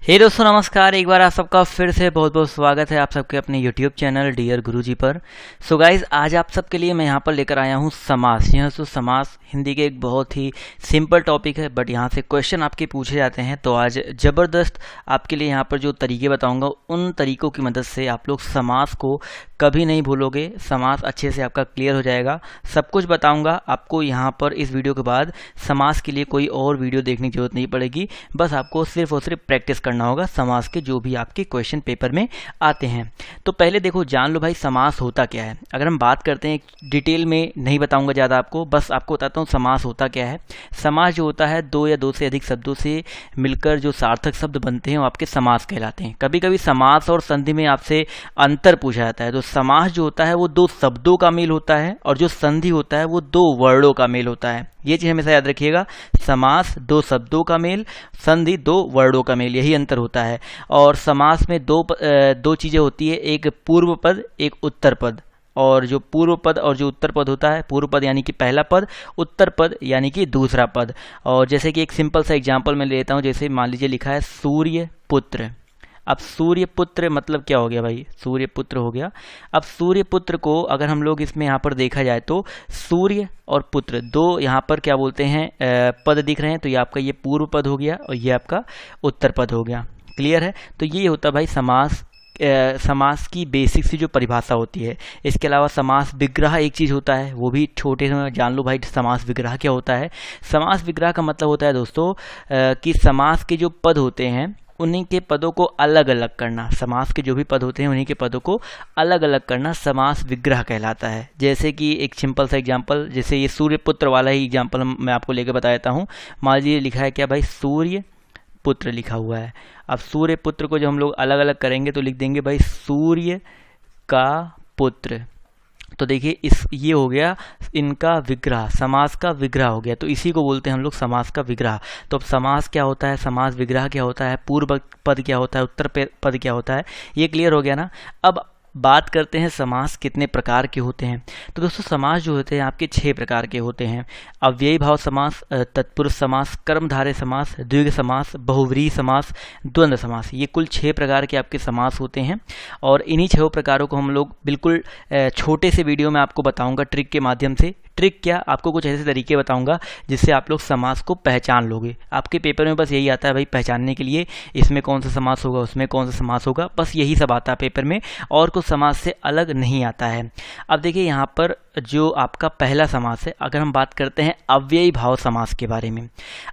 हे दोस्तों नमस्कार। एक बार आप सबका फिर से बहुत बहुत स्वागत है आप सबके अपने YouTube चैनल डियर गुरुजी पर। सो गाइज आज आप सबके लिए मैं यहाँ पर लेकर आया हूँ समास। यह तो समास हिंदी के एक बहुत ही सिंपल टॉपिक है, बट यहाँ से क्वेश्चन आपके पूछे जाते हैं। तो आज ज़बरदस्त आपके लिए यहाँ पर जो तरीके बताऊँगा उन तरीकों की मदद से आप लोग समास को कभी नहीं भूलोगे। समास अच्छे से आपका क्लियर हो जाएगा। सब कुछ बताऊँगा आपको यहाँ पर। इस वीडियो के बाद समास के लिए कोई और वीडियो देखने की जरूरत नहीं पड़ेगी, बस आपको सिर्फ और सिर्फ प्रैक्टिस करना होगा समास के जो भी आपके क्वेश्चन पेपर में आते हैं। तो पहले देखो जान लो भाई समास होता क्या है। अगर हम बात करते हैं, डिटेल में नहीं बताऊंगा ज़्यादा आपको, बस आपको बताता हूँ समास होता क्या है। समास जो होता है दो या दो से अधिक शब्दों से मिलकर जो सार्थक शब्द बनते हैं वो आपके समास कहलाते हैं। कभी कभी समास और संधि में आपसे अंतर पूछा जाता है। तो समास जो होता है वो दो शब्दों का मेल होता है और जो संधि होता है वो दो वर्णों का मेल होता है। ये चीज़ हमेशा याद रखिएगा। समास दो शब्दों का मेल, संधि दो वर्णों का मेल, यही अंतर होता है। और समास में दो चीज़ें होती है, एक पूर्व पद एक उत्तर पद। और जो पूर्व पद और जो उत्तर पद होता है, पूर्व पद यानी कि पहला पद, उत्तर पद यानी कि दूसरा पद। और जैसे कि एक सिंपल सा एग्जांपल मैं लेता हूँ, जैसे मान लीजिए लिखा है सूर्य पुत्र। अब सूर्य पुत्र मतलब क्या हो गया भाई, सूर्य पुत्र हो गया। अब सूर्य पुत्र को अगर हम लोग इसमें यहाँ पर देखा जाए तो सूर्य और पुत्र दो यहाँ पर क्या बोलते हैं पद दिख रहे हैं। तो ये आपका ये पूर्व पद हो गया और ये आपका उत्तर पद हो गया। क्लियर है। तो ये होता भाई समास। समास की बेसिक सी जो परिभाषा होती है। इसके अलावा समास विग्रह एक चीज़ होता है, वो भी छोटे से जान लो भाई। समास विग्रह क्या होता है? समास विग्रह का मतलब होता है दोस्तों कि समास के जो पद होते हैं उन्हीं के पदों को अलग अलग करना। समास के जो भी पद होते हैं उन्हीं के पदों को अलग अलग करना समास विग्रह कहलाता है। जैसे कि एक सिंपल सा एग्जांपल, जैसे ये सूर्यपुत्र वाला ही एग्जांपल मैं आपको लेकर बता देता हूँ। मान लीजिए लिखा है क्या भाई, सूर्य पुत्र लिखा हुआ है। अब सूर्य पुत्र को जब हम लोग अलग अलग करेंगे तो लिख देंगे भाई सूर्य का पुत्र। तो देखिए ये हो गया इनका विग्रह, समास का विग्रह हो गया। तो इसी को बोलते हैं हम लोग समास का विग्रह। तो अब समास क्या होता है, समास विग्रह क्या होता है, पूर्व पद क्या होता है, उत्तर पद क्या होता है, ये क्लियर हो गया ना। अब बात करते हैं समास कितने प्रकार के होते हैं। तो दोस्तों समास जो होते हैं आपके 6 प्रकार के होते हैं। अव्ययी भाव समास, तत्पुरुष समास, कर्मधारय समास, द्विग समास, बहुव्रीहि समास, द्वंद्व समास। ये कुल 6 प्रकार के आपके समास होते हैं। और इन्हीं 6 प्रकारों को हम लोग बिल्कुल छोटे से वीडियो में आपको बताऊंगा ट्रिक के माध्यम से। ट्रिक क्या, आपको कुछ ऐसे तरीके बताऊंगा जिससे आप लोग समास को पहचान लोगे। आपके पेपर में बस यही आता है भाई पहचानने के लिए, इसमें कौन सा समास होगा उसमें कौन सा समास होगा, बस यही सब आता है पेपर में, और कुछ समास से अलग नहीं आता है। अब देखिए यहाँ पर जो आपका पहला समास है, अगर हम बात करते हैं अव्ययी भाव समास के बारे में।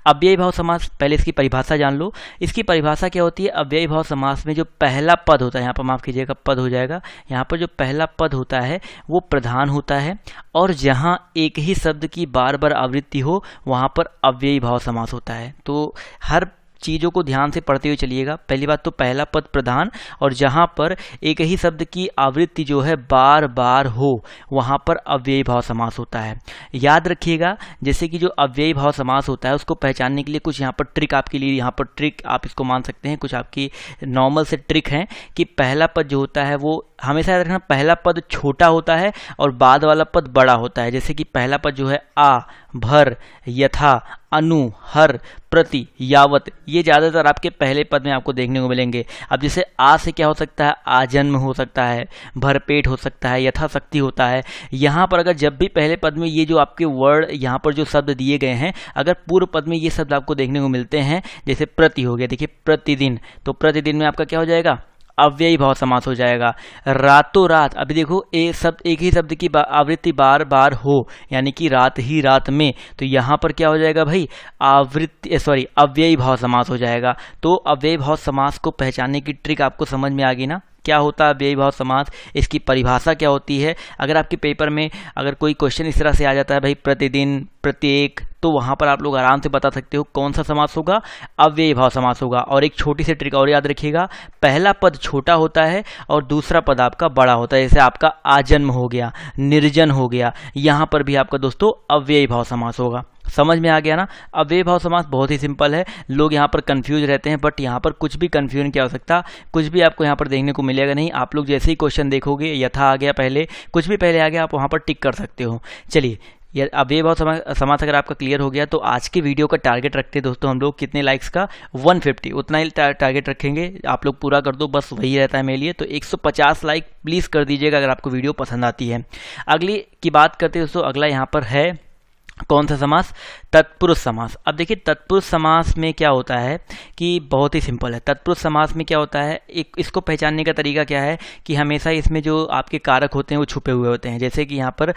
अव्ययी भाव समास, पहले इसकी परिभाषा जान लो। इसकी परिभाषा क्या होती है, अव्ययी भाव समास में जो पहला पद होता है, यहाँ पर माफ कीजिएगा पद हो जाएगा, यहाँ पर जो पहला पद होता है वो प्रधान होता है, और जहाँ एक ही शब्द की बार बार आवृत्ति हो वहाँ पर अव्ययी भाव समास होता है। तो हर चीज़ों को ध्यान से पढ़ते हुए चलिएगा। पहली बात तो पहला पद प्रधान, और जहाँ पर एक ही शब्द की आवृत्ति जो है बार बार हो वहाँ पर अव्ययी भाव समास होता है। याद रखिएगा, जैसे कि जो अव्ययी भाव समास होता है उसको पहचानने के लिए कुछ यहाँ पर ट्रिक आपके लिए, यहाँ पर ट्रिक आप इसको मान सकते हैं, कुछ आपकी नॉर्मल से ट्रिक हैं कि पहला पद जो होता है वो हमेशा याद रखना, पहला पद छोटा होता है और बाद वाला पद बड़ा होता है। जैसे कि पहला पद जो है आ, भर, यथा, अनु, हर, प्रति, यावत, ये ज़्यादातर आपके पहले पद में आपको देखने को मिलेंगे। अब जैसे आ से क्या हो सकता है, आजन्म हो सकता है, भरपेट हो सकता है, यथाशक्ति होता है। यहाँ पर अगर जब भी पहले पद में ये जो आपके वर्ड यहाँ पर जो शब्द दिए गए हैं, अगर पूर्व पद में ये शब्द आपको देखने को मिलते हैं, जैसे प्रति हो गया, देखिए प्रतिदिन, तो प्रतिदिन में आपका क्या हो जाएगा, अव्ययी भाव समास हो जाएगा। रातों रात, अभी देखो एक ही शब्द की आवृत्ति बार बार हो, यानी कि रात ही रात में, तो यहाँ पर क्या हो जाएगा भाई, अव्ययी भाव समास हो जाएगा। तो अव्ययी भाव समास को पहचानने की ट्रिक आपको समझ में आ गई ना, क्या होता है अव्ययी भाव समास, इसकी परिभाषा क्या होती है। अगर आपके पेपर में अगर कोई क्वेश्चन इस तरह से आ जाता है भाई प्रतिदिन, प्रत्येक, तो वहाँ पर आप लोग आराम से बता सकते हो कौन सा समास होगा, अव्ययी भाव समास होगा। और एक छोटी सी ट्रिक और याद रखिएगा, पहला पद छोटा होता है और दूसरा पद आपका बड़ा होता है। जैसे आपका आजन्म हो गया, निर्जन हो गया, यहाँ पर भी आपका दोस्तों अव्ययी भाव समास होगा। समझ में आ गया ना। अव्ययी भाव समास बहुत ही सिंपल है, लोग यहाँ पर कंफ्यूज रहते हैं, बट यहाँ पर कुछ भी कंफ्यूजन की आवश्यकता, कुछ भी आपको यहाँ पर देखने को मिलेगा नहीं। आप लोग जैसे ही क्वेश्चन देखोगे, यथा आ गया पहले, कुछ भी पहले आ गया, आप वहाँ पर टिक कर सकते हो। चलिए या अब ये बहुत समास अगर आपका क्लियर हो गया तो आज की वीडियो का टारगेट रखते हैं दोस्तों हम लोग कितने लाइक्स का, 150, उतना ही टारगेट रखेंगे। आप लोग पूरा कर दो, बस वही रहता है मेरे लिए। तो 150 लाइक प्लीज़ कर दीजिएगा अगर आपको वीडियो पसंद आती है। अगली की बात करते हैं दोस्तों, अगला यहाँ पर है कौन सा समास, तत्पुरुष समास। अब देखिए तत्पुरुष समास में क्या होता है कि बहुत ही सिंपल है। तत्पुरुष समास में क्या होता है, एक इसको पहचानने का तरीका क्या है कि हमेशा इसमें जो आपके कारक होते हैं वो छुपे हुए होते हैं। जैसे कि यहाँ पर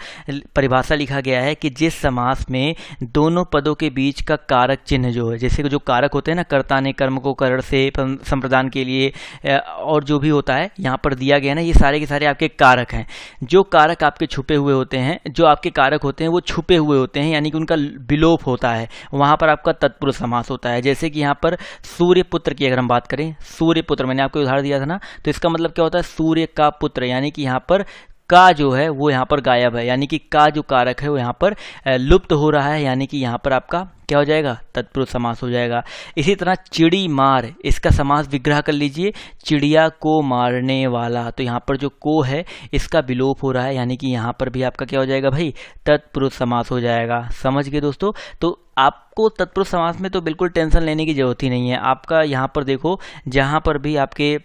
परिभाषा लिखा गया है कि जिस समास में दोनों पदों के बीच का कारक चिन्ह जो है, जैसे जो कारक होते हैं ना, कर्ता ने कर्म को करण से संप्रदान के लिए और जो भी होता है यहाँ पर दिया गया ना, ये सारे के सारे आपके कारक हैं। जो कारक आपके छुपे हुए होते हैं, जो आपके कारक होते हैं वो छुपे हुए होते हैं, यानी कि उनका विलोप होता है, वहां पर आपका तत्पुरुष समास होता है। जैसे कि यहाँ पर सूर्य पुत्र की अगर हम बात करें, सूर्य पुत्र मैंने आपको उदाहरण दिया था ना, तो इसका मतलब क्या होता है, सूर्य का पुत्र, यानी कि यहाँ पर का जो है वो यहाँ पर गायब है, यानी कि का जो कारक है वो यहाँ पर लुप्त हो रहा है, यानी कि यहाँ पर आपका क्या हो जाएगा, तत्पुरुष समास हो जाएगा। इसी तरह चिड़ी मार, इसका समास विग्रह कर लीजिए, चिड़िया को मारने वाला, तो यहाँ पर जो को है इसका विलोप हो रहा है, यानी कि यहाँ पर भी आपका क्या हो जाएगा भाई, तत्पुरुष समास हो जाएगा। समझ गए दोस्तों। तो आपको तत्पुरुष समास में तो बिल्कुल टेंशन लेने की जरूरत ही नहीं है। आपका यहाँ पर देखो, जहाँ पर भी आपके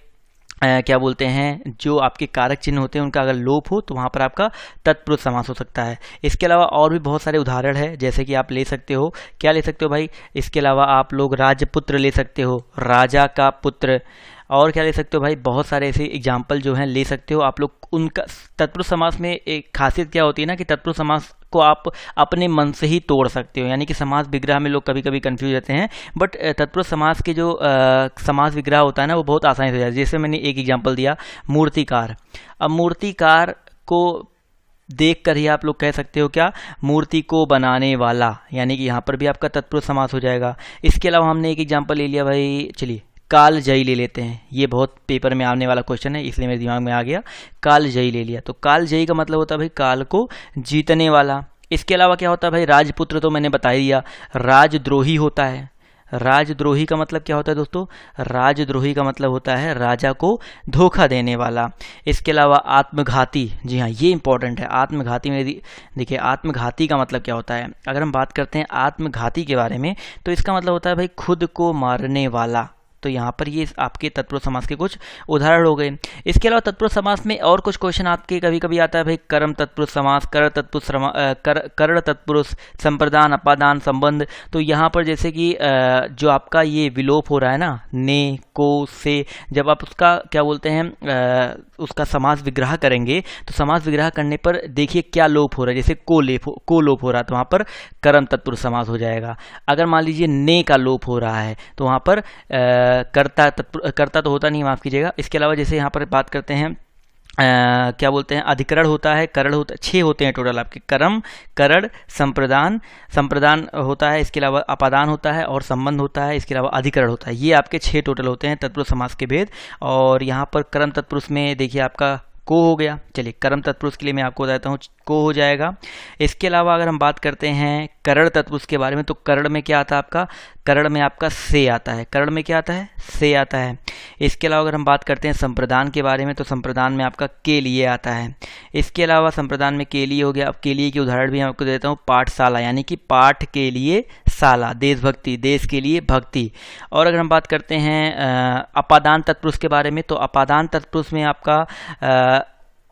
क्या बोलते हैं, जो आपके कारक चिन्ह होते हैं उनका अगर लोप हो तो वहाँ पर आपका तत्पुरुष समास हो सकता है। इसके अलावा और भी बहुत सारे उदाहरण है, जैसे कि आप ले सकते हो, क्या ले सकते हो भाई, इसके अलावा आप लोग राजपुत्र ले सकते हो, राजा का पुत्र, और क्या ले सकते हो भाई, बहुत सारे ऐसे एग्जाम्पल जो हैं ले सकते हो आप लोग। उनका तत्पुरुष समास में एक खासियत क्या होती है ना कि तत्पुरुष समास को आप अपने मन से ही तोड़ सकते हो, यानी कि समास विग्रह में लोग कभी कभी कंफ्यूज रहते हैं, बट तत्पुरुष समास के जो समास विग्रह होता है ना वो बहुत आसानी से हो जाता है। जैसे मैंने एक एग्जाम्पल दिया, मूर्तिकार। अब मूर्तिकार को देख कर ही आप लोग कह सकते हो क्या, मूर्ति को बनाने वाला, यानी कि यहाँ पर भी आपका तत्पुरुष समास हो जाएगा। इसके अलावा हमने एक एग्जाम्पल ले लिया भाई, चलिए कालजयी ले लेते हैं, ये बहुत पेपर में आने वाला क्वेश्चन है इसलिए मेरे दिमाग में आ गया, कालजयी ले लिया। तो कालजयी का मतलब होता है भाई काल को जीतने वाला। इसके अलावा क्या होता है भाई, राजपुत्र तो मैंने बता ही दिया। राजद्रोही होता है, राजद्रोही का मतलब क्या होता है दोस्तों, राजद्रोही का मतलब होता है राजा को धोखा देने वाला। इसके अलावा आत्मघाती, जी हाँ ये इंपॉर्टेंट है, आत्मघाती में देखिए आत्मघाती का मतलब क्या होता है। अगर हम बात करते हैं आत्मघाती के बारे में तो इसका मतलब होता है भाई खुद को मारने वाला। तो यहाँ पर ये आपके तत्पुरुष समास के कुछ उदाहरण हो गए। इसके अलावा तत्पुरुष समास में और कुछ क्वेश्चन आपके कभी कभी आता है भाई, कर्म तत्पुरुष समास, कर्ण तत्पुरुष, संप्रदान, अपादान, संबंध। तो यहाँ पर जैसे कि जो आपका ये विलोप हो रहा है ना, ने, को, से, जब आप उसका क्या बोलते हैं उसका समास विग्रह करेंगे तो समास विग्रह करने पर देखिए क्या लोप हो रहा है, जैसे को लोप हो रहा है तो वहाँ पर कर्म तत्पुरुष समास हो जाएगा। अगर मान लीजिए ने का लोप हो रहा है तो वहाँ पर कर्ता तो होता नहीं, माफ कीजिएगा। इसके अलावा जैसे यहाँ पर बात करते हैं क्या बोलते हैं, अधिकरण होता है, करण होता है, 6 होते हैं टोटल आपके, कर्म, करण, संप्रदान होता है, इसके अलावा अपादान होता है और संबंध होता है, इसके अलावा अधिकरण होता है। ये आपके 6 टोटल होते हैं तत्पुरुष समास के भेद। और यहाँ पर कर्म तत्पुरुष में देखिए आपका को हो गया। चलिए कर्म तत्पुरुष के लिए मैं आपको बताता हूँ, को हो जाएगा। इसके अलावा अगर हम बात करते हैं करण तत्पुरुष के बारे में तो करण में क्या आता है आपका, करण में आपका से आता है, करण में क्या आता है, से आता है। इसके अलावा अगर हम बात करते हैं संप्रदान के बारे में तो संप्रदान में आपका के लिए आता है। इसके अलावा संप्रदान में के लिए हो गया। अब के लिए की उदाहरण भी मैं आपको देता हूँ, पाठशाला, यानी कि पाठ के लिए शाला, देशभक्ति, देश के लिए भक्ति। और अगर हम बात करते हैं अपादान तत्पुरुष के बारे में तो अपादान तत्पुरुष में आपका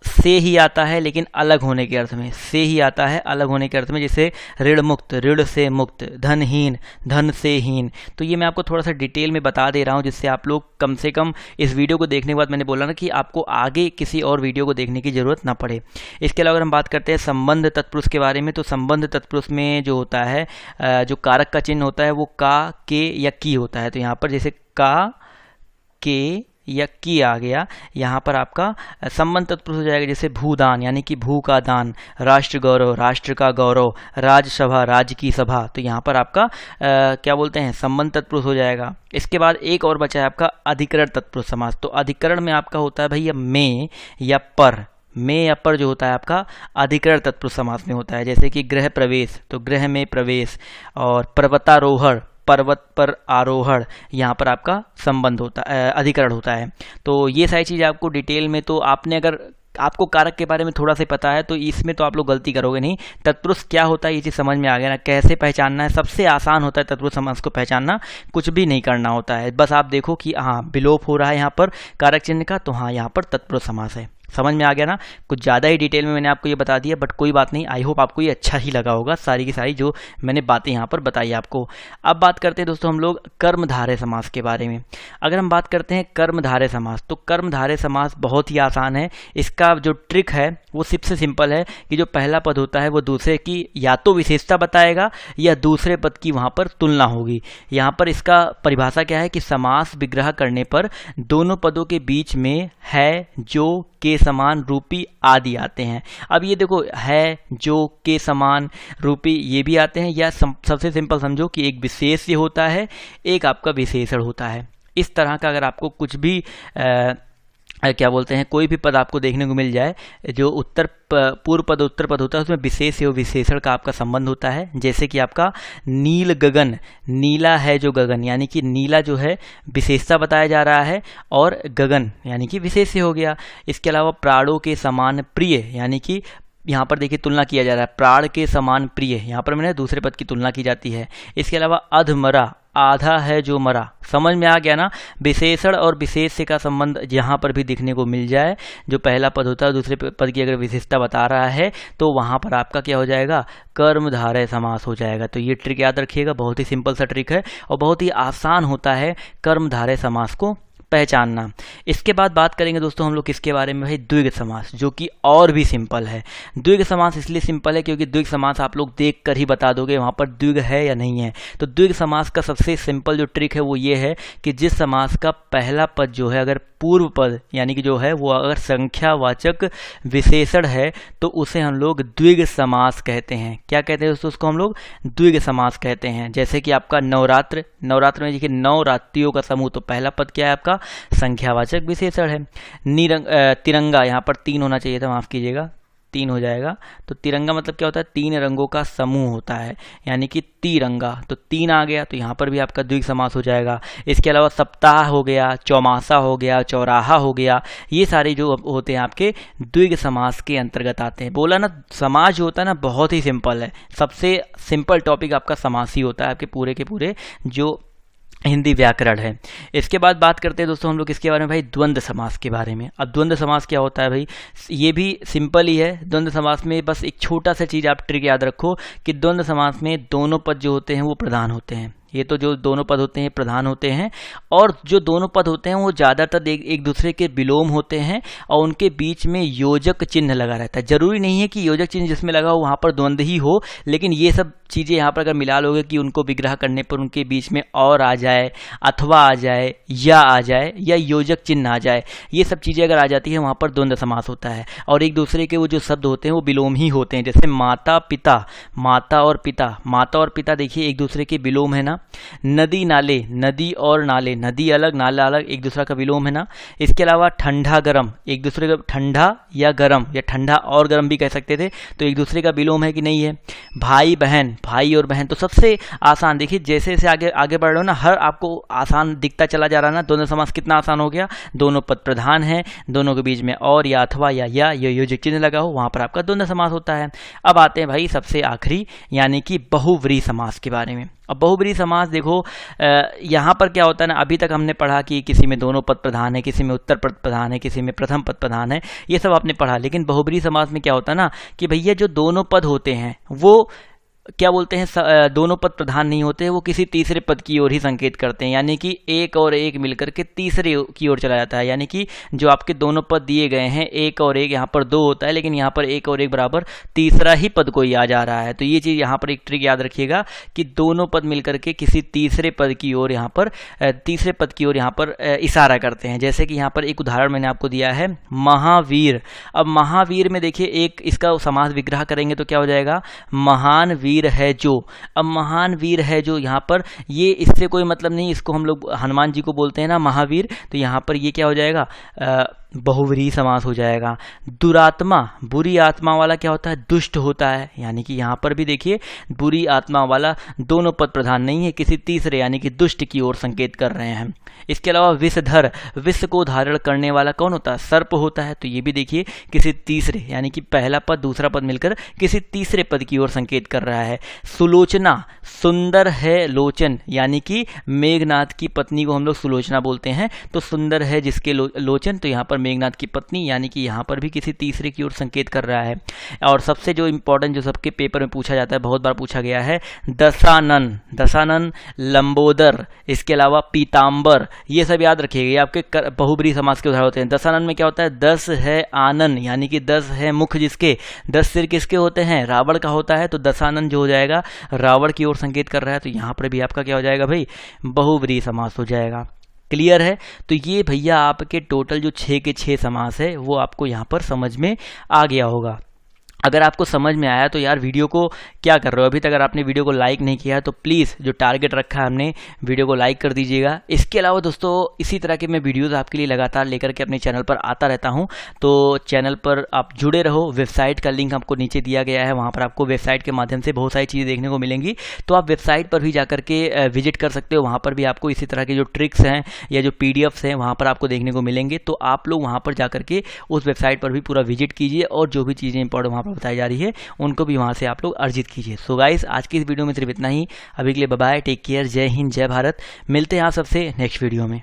से ही आता है, लेकिन अलग होने के अर्थ में, से ही आता है अलग होने के अर्थ में, जैसे ऋण मुक्त, ऋण से मुक्त, धनहीन, धन से हीन। तो ये मैं आपको थोड़ा सा डिटेल में बता दे रहा हूँ जिससे आप लोग कम से कम इस वीडियो को देखने के बाद, मैंने बोला ना कि आपको आगे किसी और वीडियो को देखने की जरूरत ना पड़े। इसके अलावा अगर हम बात करते हैं संबंध तत्पुरुष के बारे में तो संबंध तत्पुरुष में जो होता है, जो कारक का चिन्ह होता है वो का, के या की होता है। तो यहाँ पर जैसे का, के या की आ गया, यहाँ पर आपका संबंध तत्पुरुष हो जाएगा, जैसे भूदान, यानी कि भू का दान, राष्ट्र गौरव, राष्ट्र का गौरव, राज्यसभा, राज्य की सभा। तो यहाँ पर आपका क्या बोलते हैं, संबंध तत्पुरुष हो जाएगा। इसके बाद एक और बचा है आपका अधिकरण तत्पुरुष समास। तो अधिकरण में आपका होता है भैया में या पर, में या पर जो होता है आपका अधिकरण तत्पुरुष समास में होता है। जैसे कि गृह प्रवेश, तो गृह में प्रवेश, और पर्वतारोहण, पर्वत पर आरोहण, यहाँ पर आपका संबंध होता है, अधिकरण होता है। तो ये सारी चीज़ आपको डिटेल में, तो आपने अगर आपको कारक के बारे में थोड़ा सा पता है तो इसमें तो आप लोग गलती करोगे नहीं। तत्पुरुष क्या होता है ये चीज़ समझ में आ गया ना, कैसे पहचानना है, सबसे आसान होता है तत्पुरुष समास को पहचानना, कुछ भी नहीं करना होता है, बस आप देखो कि हाँ विलोप हो रहा है यहाँ पर कारक चिन्ह का, तो हाँ यहाँ पर तत्पुरुष समास है। समझ में आ गया ना, कुछ ज़्यादा ही डिटेल में मैंने आपको ये बता दिया, बट कोई बात नहीं, आई होप आपको ये अच्छा ही लगा होगा, सारी की सारी जो मैंने बातें यहाँ पर बताई आपको। अब बात करते हैं दोस्तों हम लोग कर्मधारय समास के बारे में। अगर हम बात करते हैं कर्मधारय समास, तो कर्मधारय समास बहुत ही आसान है। इसका जो ट्रिक है वो सबसे सिंपल है कि जो पहला पद होता है वो दूसरे की या तो विशेषता बताएगा या दूसरे पद की वहाँ पर तुलना होगी। यहाँ पर इसका परिभाषा क्या है कि समास विग्रह करने पर दोनों पदों के बीच में है, जो, के समान, रूपी आदि आते हैं। अब ये देखो है, जो, के समान, रूपी ये भी आते हैं, या सबसे सिंपल समझो कि एक विशेष्य होता है, एक आपका विशेषण होता है। इस तरह का अगर आपको कुछ भी क्या बोलते हैं कोई भी पद आपको देखने को मिल जाए, जो पूर्व पद उत्तर पद होता है उसमें विशेष एवं विशेषण का आपका संबंध होता है। जैसे कि आपका नील गगन, नीला है जो गगन, यानी कि नीला जो है विशेषता बताया जा रहा है और गगन यानी कि विशेष्य हो गया। इसके अलावा प्राणों के समान प्रिय, यानी कि यहाँ पर देखिए तुलना किया जा रहा है, प्राण के समान प्रिय, यहाँ पर मैंने दूसरे पद की तुलना की जाती है। इसके अलावा अधमरा, आधा है जो मरा। समझ में आ गया ना, विशेषण और विशेष्य का संबंध जहाँ पर भी दिखने को मिल जाए, जो पहला पद होता है दूसरे पद की अगर विशेषता बता रहा है तो वहाँ पर आपका क्या हो जाएगा, कर्मधारय समास हो जाएगा। तो ये ट्रिक याद रखिएगा, बहुत ही सिंपल सा ट्रिक है और बहुत ही आसान होता है कर्मधारय समास को पहचानना। इसके बाद बात करेंगे दोस्तों हम लोग किसके बारे में, भाई द्विग समास, जो कि और भी सिंपल है। द्विग समास इसलिए सिंपल है क्योंकि द्विग समास आप लोग देख कर ही बता दोगे वहाँ पर द्विग है या नहीं है। तो द्विग समास का सबसे सिंपल जो ट्रिक है वो ये है कि जिस समास का पहला पद जो है अगर पूर्व पद यानी कि जो है वो अगर संख्यावाचक विशेषण है तो उसे हम लोग द्विग समास कहते हैं। क्या कहते हैं दोस्तों, उसको हम लोग द्विग समास कहते हैं। जैसे कि आपका नवरात्र, नवरात्र में देखिए नौ रात्रियों का समूह, तो पहला पद क्या है आपका संख्यावाचक विशेषण है। तिरंगा, यहाँ पर 3 होना चाहिए था, माफ कीजिएगा 3 हो जाएगा। तो तिरंगा मतलब क्या होता है, 3 रंगों का समूह होता है, यानी कि तिरंगा, तो 3 आ गया, तो यहाँ पर भी आपका द्विग समास हो जाएगा। इसके अलावा सप्ताह हो गया, चौमासा हो गया, चौराहा हो गया, ये सारे जो होते हैं आपके द्विग समास के अंतर्गत आते हैं। बोला ना समास जो होता है ना बहुत ही सिंपल है, सबसे सिंपल टॉपिक आपका समास ही होता है आपके पूरे के पूरे जो हिंदी व्याकरण है। इसके बाद बात करते हैं दोस्तों हम लोग किसके बारे में, भाई द्वंद्व समास के बारे में। अब द्वंद्व समास क्या होता है भाई, ये भी सिंपल ही है। द्वंद्व समास में बस एक छोटा सा चीज़ आप ट्रिक याद रखो कि द्वंद्व समास में दोनों पद जो होते हैं वो प्रधान होते हैं। ये तो जो दोनों पद होते हैं प्रधान होते हैं, और जो दोनों पद होते हैं वो ज़्यादातर एक दूसरे के विलोम होते हैं और उनके बीच में योजक चिन्ह लगा रहता है। जरूरी नहीं है कि योजक चिन्ह जिसमें लगा हो वहाँ पर द्वंद्व ही हो, लेकिन ये सब चीज़ें यहाँ पर अगर मिला लोगे कि उनको विग्रह करने पर उनके बीच में और आ जाए, अथवा आ जाए, या आ जाए, या योजक चिन्ह आ जाए, ये सब चीज़ें अगर आ जाती है वहाँ पर द्वंद्व समास होता है। और एक दूसरे के वो जो शब्द होते हैं वो विलोम ही होते हैं। जैसे माता पिता, माता और पिता, माता और पिता देखिए एक दूसरे के विलोम है ना। नदी नाले, नदी और नाले, नदी अलग नाला अलग, एक दूसरा का विलोम है ना। इसके अलावा ठंडा गरम, एक दूसरे का ठंडा या गरम, या ठंडा और गरम भी कह सकते थे, तो एक दूसरे का विलोम है कि नहीं है। भाई बहन, भाई और बहन, तो सबसे आसान देखिए जैसे जैसे आगे बढ़ रहे हो ना, हर आपको आसान दिखता चला जा रहा है ना। द्वंद्व समास कितना आसान हो गया, दोनों पद प्रधान है, दोनों के बीच में और या अथवा या योजक चिन्ह लगा हो, वहां पर आपका द्वंद्व समास होता है। अब आते हैं भाई सबसे आखिरी यानी कि बहुव्रीहि समास के बारे में। अब बहुव्रीहि समास देखो यहाँ पर क्या होता है ना, अभी तक हमने पढ़ा कि किसी में दोनों पद प्रधान है, किसी में उत्तर पद प्रधान है, किसी में प्रथम पद प्रधान है, ये सब आपने पढ़ा। लेकिन बहुव्रीहि समास में क्या होता है ना कि भैया जो दोनों पद होते हैं वो क्या बोलते हैं, दोनों पद प्रधान नहीं होते, वो किसी तीसरे पद की ओर ही संकेत करते हैं, यानी कि एक और एक मिलकर के तीसरे की ओर चला जाता है। यानी कि जो आपके दोनों पद दिए गए हैं, एक और एक, यहाँ पर 2 होता है, लेकिन यहाँ पर एक और एक बराबर तीसरा ही पद कोई आ जा रहा है। तो ये चीज़ यहाँ पर एक ट्रिक याद रखिएगा कि दोनों पद मिलकर के किसी तीसरे पद की ओर यहाँ पर इशारा करते हैं। जैसे कि यहाँ पर एक उदाहरण मैंने आपको दिया है, महावीर। अब महावीर में देखिए एक इसका समास विग्रह करेंगे तो क्या हो जाएगा, महान वीर है जो। अब महान वीर है जो, यहाँ पर ये इससे कोई मतलब नहीं, इसको हम लोग हनुमान जी को बोलते हैं ना महावीर, तो यहाँ पर ये क्या हो जाएगा, बहुव्रीहि समास हो जाएगा। दुरात्मा, बुरी आत्मा वाला क्या होता है, दुष्ट होता है, यानी कि यहाँ पर भी देखिए बुरी आत्मा वाला दोनों पद प्रधान नहीं है, किसी तीसरे यानी कि दुष्ट की ओर संकेत कर रहे हैं। इसके अलावा विषधर, विष को धारण करने वाला कौन होता है, सर्प होता है, तो ये भी देखिए किसी तीसरे यानी कि पहला पद दूसरा पद मिलकर किसी तीसरे पद की ओर संकेत कर रहा है। सुलोचना, सुंदर है लोचन, यानी कि मेघनाथ की पत्नी को हम लोग सुलोचना बोलते हैं, तो सुंदर है जिसके लोचन, तो यहाँ पर मेघनाथ की पत्नी, यानी कि यहाँ पर भी किसी तीसरे की ओर संकेत कर रहा है। और सबसे जो इंपॉर्टेंट, जो सबके पेपर में पूछा जाता है, बहुत बार पूछा गया है, दशानन, दशानन, लंबोदर, इसके अलावा पीताम्बर, ये सब याद रखिएगा, ये आपके बहुब्रीहि समास के उदाहरण होते हैं। दशानन में क्या होता है, 10 है आनन, यानी कि 10 है मुख जिसके, 10 सिर किसके होते हैं, रावण का होता है, तो दशानन जो हो जाएगा रावण की ओर संकेत कर रहा है, तो यहाँ पर भी आपका क्या हो जाएगा भाई, बहुब्रीहि समास हो जाएगा। क्लियर है। तो ये भैया आपके टोटल जो 6 के 6 समास है वो आपको यहाँ पर समझ में आ गया होगा। अगर आपको समझ में आया तो यार वीडियो को क्या कर रहे हो, अभी तक अगर आपने वीडियो को लाइक नहीं किया है तो प्लीज़ जो टारगेट रखा है हमने, वीडियो को लाइक कर दीजिएगा। इसके अलावा दोस्तों इसी तरह के मैं वीडियोस आपके लिए लगातार लेकर के अपने चैनल पर आता रहता हूं, तो चैनल पर आप जुड़े रहो। वेबसाइट का लिंक आपको नीचे दिया गया है, वहां पर आपको वेबसाइट के माध्यम से बहुत सारी चीज़ें देखने को मिलेंगी, तो आप वेबसाइट पर भी जाकर के विजिट कर सकते हो। वहाँ पर भी आपको इसी तरह के जो ट्रिक्स हैं या जो PDFs हैं वहाँ पर आपको देखने को मिलेंगे, तो आप लोग वहाँ पर जाकर के उस वेबसाइट पर भी पूरा विजिट कीजिए और जो भी चीज़ें इंपॉर्टेंट वहाँ पर बताई जा रही है उनको भी वहां से आप लोग अर्जित कीजिए। सो गाइस आज की इस वीडियो में सिर्फ इतना ही, अभी के लिए बाय बाय, टेक केयर, जय हिंद, जय भारत। मिलते हैं आप सबसे नेक्स्ट वीडियो में।